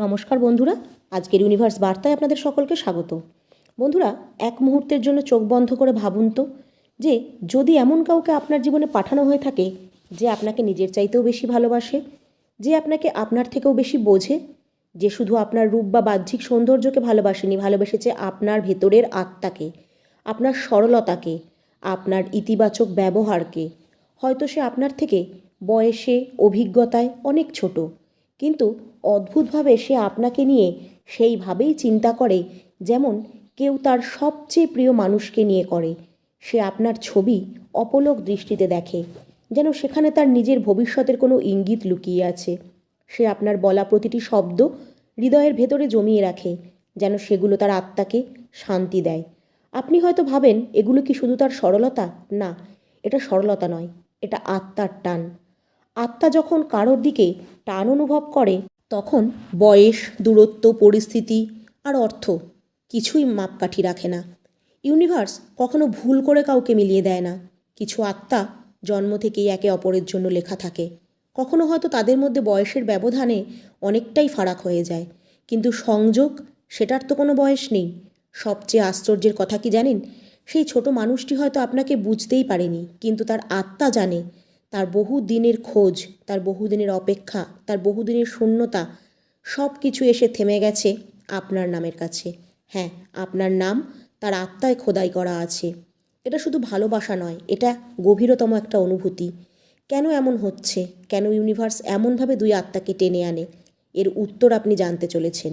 নমস্কার বন্ধুরা, আজকের ইউনিভার্স বার্তায় আপনাদের সকলকে স্বাগত। বন্ধুরা, এক মুহূর্তের জন্য চোখ বন্ধ করে ভাবুন তো যে যদি এমন কাউকে আপনার জীবনে পাঠানো হয়ে থাকে যে আপনাকে নিজের চাইতেও বেশি ভালোবাসে, যে আপনাকে আপনার থেকেও বেশি বোঝে, যে শুধু আপনার রূপ বা বাহ্যিক সৌন্দর্যকে ভালোবাসেনি, ভালোবেসেছে আপনার ভেতরের আত্মাকে, আপনার সরলতাকে, আপনার ইতিবাচক ব্যবহারকে। হয়তো সে আপনার থেকে বয়সে, অভিজ্ঞতায় অনেক ছোট, কিন্তু অদ্ভুতভাবে সে আপনাকে নিয়ে সেইভাবেই চিন্তা করে যেমন কেউ তার সবচেয়ে প্রিয় মানুষকে নিয়ে করে। সে আপনার ছবি অপলক দৃষ্টিতে দেখে, যেন সেখানে তার নিজের ভবিষ্যতের কোনো ইঙ্গিত লুকিয়ে আছে। সে আপনার বলা প্রতিটি শব্দ হৃদয়ের ভেতরে জমিয়ে রাখে, যেন সেগুলো তার আত্মাকে শান্তি দেয়। আপনি হয়তো ভাবেন এগুলো কি শুধু তার সরলতা? না, এটা সরলতা নয়, এটা আত্মার টান। আত্মা যখন কারোর দিকে টান অনুভব করে তখন বয়স, দূরত্ব, পরিস্থিতি আর অর্থ কিছুই মাপকাঠি রাখে না। ইউনিভার্স কখনো ভুল করে কাউকে মিলিয়ে দেয় না। কিছু আত্মা জন্ম থেকেই একে অপরের জন্য লেখা থাকে। কখনো হয়তো তাদের মধ্যে বয়সের ব্যবধানে অনেকটাই ফারাক হয়ে যায়, কিন্তু সংযোগ, সেটার তো কোনো বয়স নেই। সবচেয়ে আশ্চর্যের কথা কি জানেন? সেই ছোট মানুষটি হয়তো আপনাকে বুঝতেই পারেনি, কিন্তু তার আত্মা জানে। তার বহু দিনের খোঁজ, তার বহুদিনের অপেক্ষা, তার বহুদিনের শূন্যতা, সব কিছু এসে থেমে গেছে আপনার নামের কাছে। হ্যাঁ, আপনার নাম তার আত্মায় খোদাই করা আছে। এটা শুধু ভালোবাসা নয়, এটা গভীরতম একটা অনুভূতি। কেন এমন হচ্ছে? কেন ইউনিভার্স এমনভাবে দুই আত্মাকে টেনে আনে? এর উত্তর আপনি জানতে চলেছেন,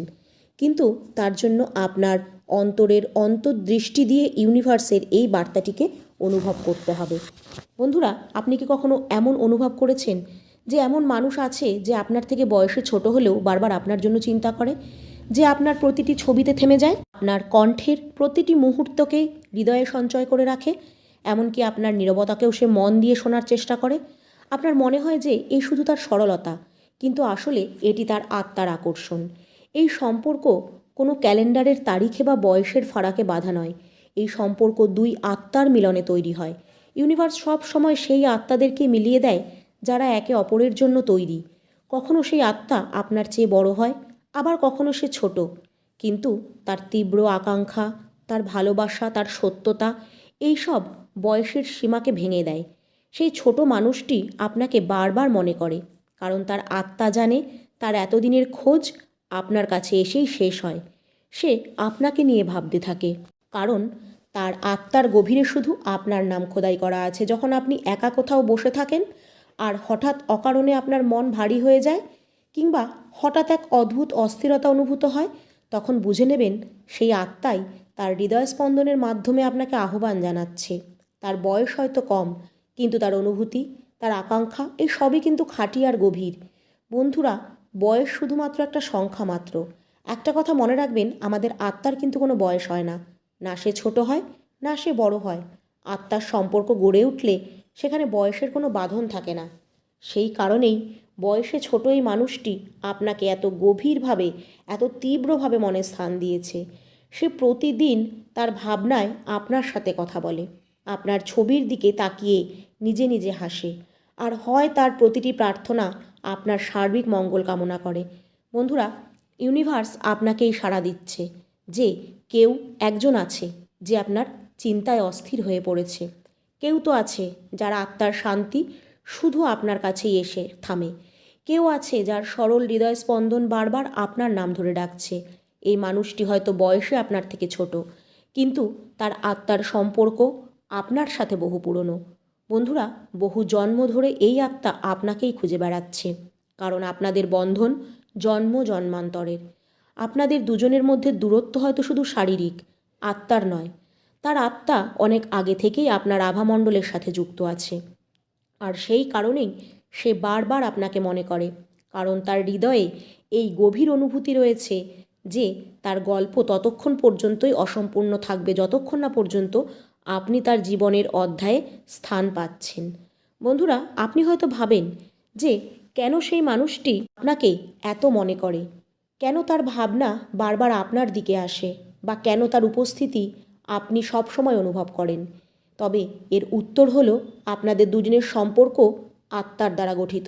কিন্তু তার জন্য আপনার অন্তরের অন্তর্দৃষ্টি দিয়ে ইউনিভার্সের এই বার্তাটিকে অনুভব করতে হবে। বন্ধুরা, আপনি কি কখনো এমন অনুভব করেছেন যে এমন মানুষ আছে যে আপনার থেকে বয়সে ছোট হলেও বারবার আপনার জন্য চিন্তা করে, যে আপনার প্রতিটি ছবিতে থেমে যায়, আপনার কণ্ঠের প্রতিটি মুহূর্তকে হৃদয়ে সঞ্চয় করে রাখে, এমনকি আপনার নীরবতাকেও সে মন দিয়ে শোনার চেষ্টা করে? আপনার মনে হয় যে এই শুধু তার সরলতা, কিন্তু আসলে এটি তার আত্মার আকর্ষণ। এই সম্পর্ক কোনো ক্যালেন্ডারের তারিখে বা বয়সের ফারাকে বাঁধা নয়। এই সম্পর্ক দুই আত্মার মিলনে তৈরি হয়। ইউনিভার্স সব সময় সেই আত্মাদেরকে মিলিয়ে দেয় যারা একে অপরের জন্য তৈরি। কখনো সেই আত্মা আপনার চেয়ে বড় হয়, আবার কখনো সে ছোট, কিন্তু তার তীব্র আকাঙ্ক্ষা, তার ভালোবাসা, তার সত্যতা, এইসব বয়সের সীমাকে ভেঙে দেয়। সেই ছোট মানুষটি আপনাকে বারবার মনে করে, কারণ তার আত্মা জানে তার এতদিনের খোঁজ আপনার কাছে এসেই শেষ হয়। সে আপনাকে নিয়ে ভাবতে থাকে, কারণ তার আত্মার গভীরে শুধু আপনার নাম খোদাই করা আছে। যখন আপনি একা কোথাও বসে থাকেন আর হঠাৎ অকারণে আপনার মন ভারী হয়ে যায়, কিংবা হঠাৎ এক অদ্ভুত অস্থিরতা অনুভূত হয়, তখন বুঝে নেবেন সেই আত্মাই তার হৃদয় স্পন্দনের মাধ্যমে আপনাকে আহ্বান জানাচ্ছে। তার বয়স হয়তো কম, কিন্তু তার অনুভূতি, তার আকাঙ্ক্ষা, এই সবই কিন্তু খাঁটি আর গভীর। বন্ধুরা, বয়স শুধুমাত্র একটা সংখ্যা মাত্র। একটা কথা মনে রাখবেন, আমাদের আত্মার কিন্তু কোনো বয়স হয় না। না সে ছোট হয়, না সে বড় হয়। আত্মার সম্পর্ক গড়ে উঠলে সেখানে বয়সের কোনো বাঁধন থাকে না। সেই কারণেই বয়সে ছোট এই মানুষটি আপনাকে এত গভীরভাবে, এত তীব্রভাবে মনে স্থান দিয়েছে। সে প্রতিদিন তার ভাবনায় আপনার সাথে কথা বলে, আপনার ছবির দিকে তাকিয়ে নিজে নিজে হাসে, আর হয় তার প্রতিটি প্রার্থনা আপনার সার্বিক মঙ্গল কামনা করে। বন্ধুরা, ইউনিভার্স আপনাকেই সাড়া দিচ্ছে যে কেউ একজন আছে যে আপনার চিন্তায় অস্থির হয়ে পড়েছে। কেউ তো আছে যার আত্মার শান্তি শুধু আপনার কাছেই এসে থামে। কেউ আছে যার সরল হৃদয় স্পন্দন বারবার আপনার নাম ধরে ডাকছে। এই মানুষটি হয়তো বয়সে আপনার থেকে ছোট, কিন্তু তার আত্মার সম্পর্ক আপনার সাথে বহু পুরনো। বন্ধুরা, বহু জন্ম ধরে এই আত্মা আপনাকেই খুঁজে বেড়াচ্ছে, কারণ আপনাদের বন্ধন জন্ম জন্মান্তরের। আপনাদের দুজনের মধ্যে দূরত্ব হয়তো শুধু শারীরিক, আত্মার নয়। তার আত্মা অনেক আগে থেকেই আপনার আভামণ্ডলের সাথে যুক্ত আছে, আর সেই কারণেই সে বারবার আপনাকে মনে করে, কারণ তার হৃদয়ে এই গভীর অনুভূতি রয়েছে যে তার গল্প ততক্ষণ পর্যন্তই অসম্পূর্ণ থাকবে যতক্ষণ না পর্যন্ত আপনি তার জীবনের অধ্যায়ে স্থান পাচ্ছেন। বন্ধুরা, আপনি হয়তো ভাবেন যে কেন সেই মানুষটি আপনাকে এত মনে করে, কেন তার ভাবনা বারবার আপনার দিকে আসে, বা কেন তার উপস্থিতি আপনি সব সময় অনুভব করেন। তবে এর উত্তর হলো আপনাদের দুজনের সম্পর্ক আত্মার দ্বারা গঠিত।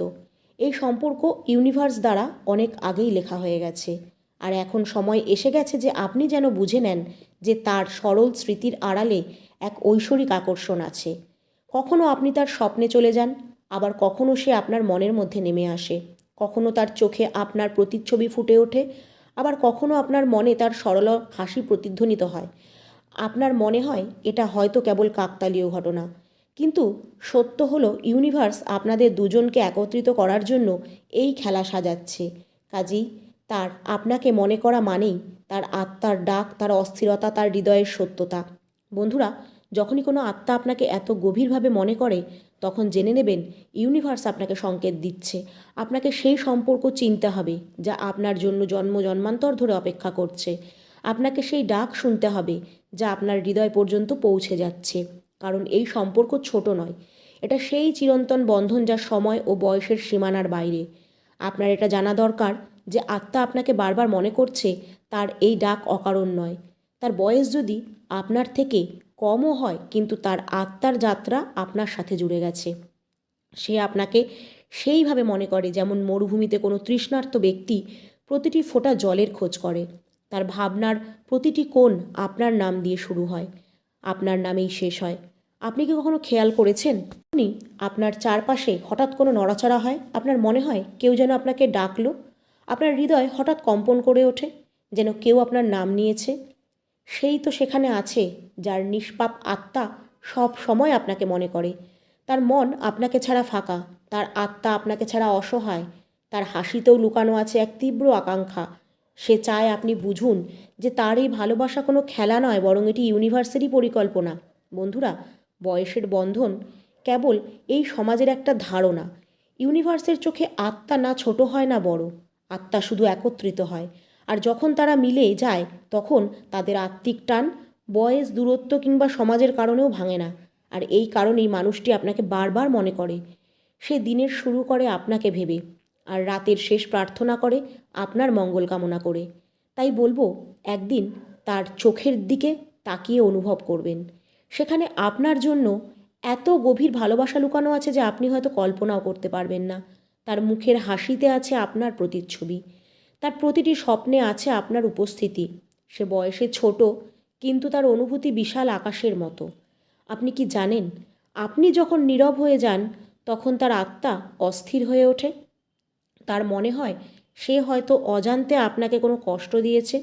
এই সম্পর্ক ইউনিভার্স দ্বারা অনেক আগেই লেখা হয়ে গেছে, আর এখন সময় এসে গেছে যে আপনি যেন বুঝে নেন যে তার সরল স্মৃতির আড়ালে এক ঐশ্বরিক আকর্ষণ আছে। কখনো আপনি তার স্বপ্নে চলে যান, আবার কখনো সে আপনার মনের মধ্যে নেমে আসে। কখনো তার চোখে আপনার প্রতিচ্ছবি ফুটে ওঠে, আবার কখনো আপনার মনে তার সরল হাসি প্রতিধ্বনিত হয়। আপনার মনে হয় এটা হয়তো কেবল কাকতালীয় ঘটনা, কিন্তু সত্য হলো ইউনিভার্স আপনাদের দুজনকে একত্রিত করার জন্য এই খেলা সাজাচ্ছে। কাজেই তার আপনাকে মনে করা মানেই তার আত্মার ডাক, তার অস্থিরতা, তার হৃদয়ের সত্যতা। বন্ধুরা, যখনই কোনো আত্মা আপনাকে এত গভীরভাবে মনে করে, তখন জেনে নেবেন ইউনিভার্স আপনাকে সংকেত দিচ্ছে। আপনাকে সেই সম্পর্ক চিনতে হবে যা আপনার জন্য জন্ম জন্মান্তর ধরে অপেক্ষা করছে। আপনাকে সেই ডাক শুনতে হবে যা আপনার হৃদয় পর্যন্ত পৌঁছে যাচ্ছে। কারণ এই সম্পর্ক ছোট নয়, এটা সেই চিরন্তন বন্ধন যা সময় ও বয়সের সীমানার বাইরে। আপনার এটা জানা দরকার যে আত্মা আপনাকে বারবার মনে করছে তার এই ডাক অকারণ নয়। তার বয়স যদি আপনার থেকে কমও হয়, কিন্তু তার আত্মার যাত্রা আপনার সাথে জুড়ে গেছে। সে আপনাকে সেইভাবে মনে করে যেমন মরুভূমিতে কোনো তৃষ্ণার্ত ব্যক্তি প্রতিটি ফোঁটা জলের খোঁজ করে। তার ভাবনার প্রতিটি কোণ আপনার নাম দিয়ে শুরু হয়, আপনার নামেই শেষ হয়। আপনি কি কখনো খেয়াল করেছেন আপনি আপনার চারপাশে হঠাৎ কোনো নড়াচড়া হয়, আপনার মনে হয় কেউ যেন আপনাকে ডাকলো, আপনার হৃদয় হঠাৎ কম্পন করে ওঠে যেন কেউ আপনার নাম নিয়েছে? সেই তো সেখানে আছে যার নিষ্পাপ আত্মা সব সময় আপনাকে মনে করে। তার মন আপনাকে ছাড়া ফাঁকা, তার আত্মা আপনাকে ছাড়া অসহায়। তার হাসিতেও লুকানো আছে এক তীব্র আকাঙ্ক্ষা। সে চায় আপনি বুঝুন যে তার এই ভালোবাসা কোনো খেলা নয়, বরং এটি ইউনিভার্সেরই পরিকল্পনা। বন্ধুরা, বয়সের বন্ধন কেবল এই সমাজের একটা ধারণা। ইউনিভার্সের চোখে আত্মা না ছোট হয় না বড়, আত্মা শুধু একত্রিত হয়। আর যখন তারা মিলে যায়, তখন তাদের আত্মিক টান বয়স, দূরত্ব কিংবা সমাজের কারণেও ভাঙে না। আর এই কারণেই মানুষটি আপনাকে বারবার মনে করে। সে দিনের শুরু করে আপনাকে ভেবে, আর রাতের শেষ প্রার্থনা করে আপনার মঙ্গল কামনা করে। তাই বলবো, একদিন তার চোখের দিকে তাকিয়ে অনুভব করবেন সেখানে আপনার জন্য এত গভীর ভালোবাসা লুকানো আছে যে আপনি হয়তো কল্পনাও করতে পারবেন না। তার মুখের হাসিতে আছে আপনার প্রতিচ্ছবি, তার প্রতিটি স্বপ্নে আছে আপনার উপস্থিতি। সে বয়সে ছোট, কিন্তু তার অনুভূতি বিশাল আকাশের মতো। আপনি কি জানেন, আপনি যখন নীরব হয়ে যান, তখন তার আত্মা অস্থির হয়ে ওঠে। তার মনে হয় সে হয়তো অজান্তে আপনাকে কোনো কষ্ট দিয়েছে।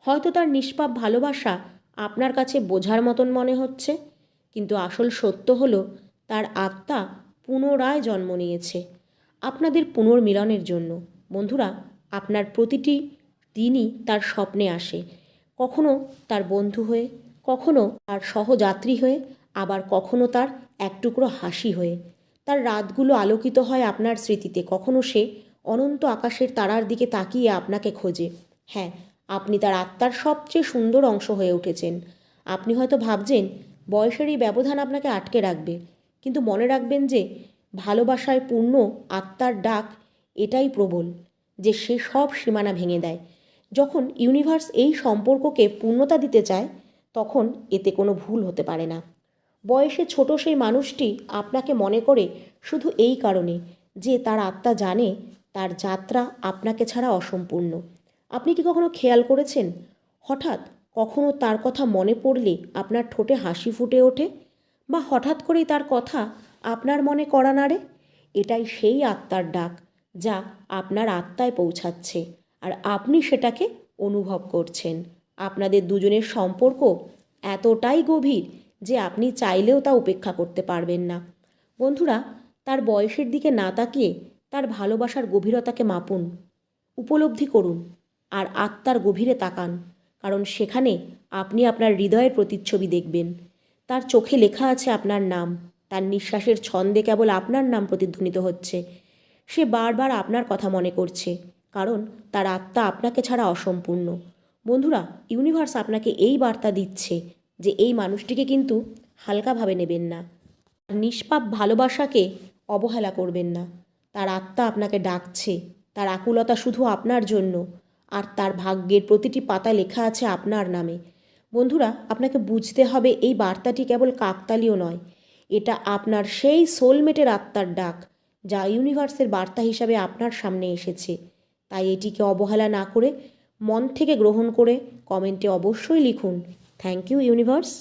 হয়তো তার নিষ্পাপ ভালোবাসা আপনার কাছে বোঝার মতন মনে হচ্ছে, কিন্তু আসল সত্য হলো তার আত্মা পুনরায় জন্ম নিয়েছে আপনাদের পুনর্মিলনের জন্য। বন্ধুরা, আপনার প্রতিটি দিনই তার স্বপ্নে আসে, কখনো তার বন্ধু হয়ে, কখনো তার সহযাত্রী হয়ে, আবার কখনো তার এক টুকরো হাসি হয়ে। তার রাতগুলো আলোকিত হয় আপনার স্মৃতিতে, কখনো সে অনন্ত আকাশের তারার দিকে তাকিয়ে আপনাকে খোঁজে। হ্যাঁ, আপনি তার আত্মার সবচেয়ে সুন্দর অংশ হয়ে উঠেছেন। আপনি হয়তো ভাবছেন বয়সের এই ব্যবধান আপনাকে আটকে রাখবে, কিন্তু মনে রাখবেন যে ভালোবাসায় পূর্ণ আত্মার ডাক এটাই প্রবল যে সে সব সীমানা ভেঙে দেয়। যখন ইউনিভার্স এই সম্পর্ককে পূর্ণতা দিতে চায়, তখন এতে কোনো ভুল হতে পারে না। বয়সে ছোট সেই মানুষটি আপনাকে মনে করে শুধু এই কারণে যে তার আত্মা জানে তার যাত্রা আপনাকে ছাড়া অসম্পূর্ণ। আপনি কি কখনো খেয়াল করেছেন, হঠাৎ কখনো তার কথা মনে পড়লে আপনার ঠোঁটে হাসি ফুটে ওঠে, বা হঠাৎ করেই তার কথা আপনার মনে কড়া নাড়ে? এটাই সেই আত্মার ডাক যা আপনার আত্মায় পৌঁছাচ্ছে, আর আপনি সেটাকে অনুভব করছেন। আপনাদের দুজনের সম্পর্ক এতটাই গভীর যে আপনি চাইলেও তা উপেক্ষা করতে পারবেন না। বন্ধুরা, তার বয়সের দিকে না তাকিয়ে তার ভালোবাসার গভীরতাকে মাপুন, উপলব্ধি করুন, আর আত্মার গভীরে তাকান, কারণ সেখানে আপনি আপনার হৃদয়ের প্রতিচ্ছবি দেখবেন। তার চোখে লেখা আছে আপনার নাম, তার নিঃশ্বাসের ছন্দে কেবল আপনার নাম প্রতিধ্বনিত হচ্ছে। সে বারবার আপনার কথা মনে করছে, কারণ তার আত্মা আপনাকে ছাড়া অসম্পূর্ণ। বন্ধুরা, ইউনিভার্স আপনাকে এই বার্তা দিচ্ছে যে এই মানুষটিকে কিন্তু হালকাভাবে নেবেন না। নিষ্পাপ ভালোবাসাকে অবহেলা করবেন না। তার আত্মা আপনাকে ডাকছে, তার আকুলতা শুধু আপনার জন্য, আর তার ভাগ্যের প্রতিটি পাতা লেখা আছে আপনার নামে। বন্ধুরা, আপনাকে বুঝতে হবে এই বার্তাটি কেবল কাকতালীয় নয়, এটা আপনার সেই সোলমেটের আত্মার ডাক যা ইউনিভার্সের বার্তা হিসাবে আপনার সামনে এসেছে। তাই এটিকে অবহেলা না করে মন থেকে গ্রহণ করে কমেন্টে অবশ্যই লিখুন, থ্যাংক ইউ ইউনিভার্স।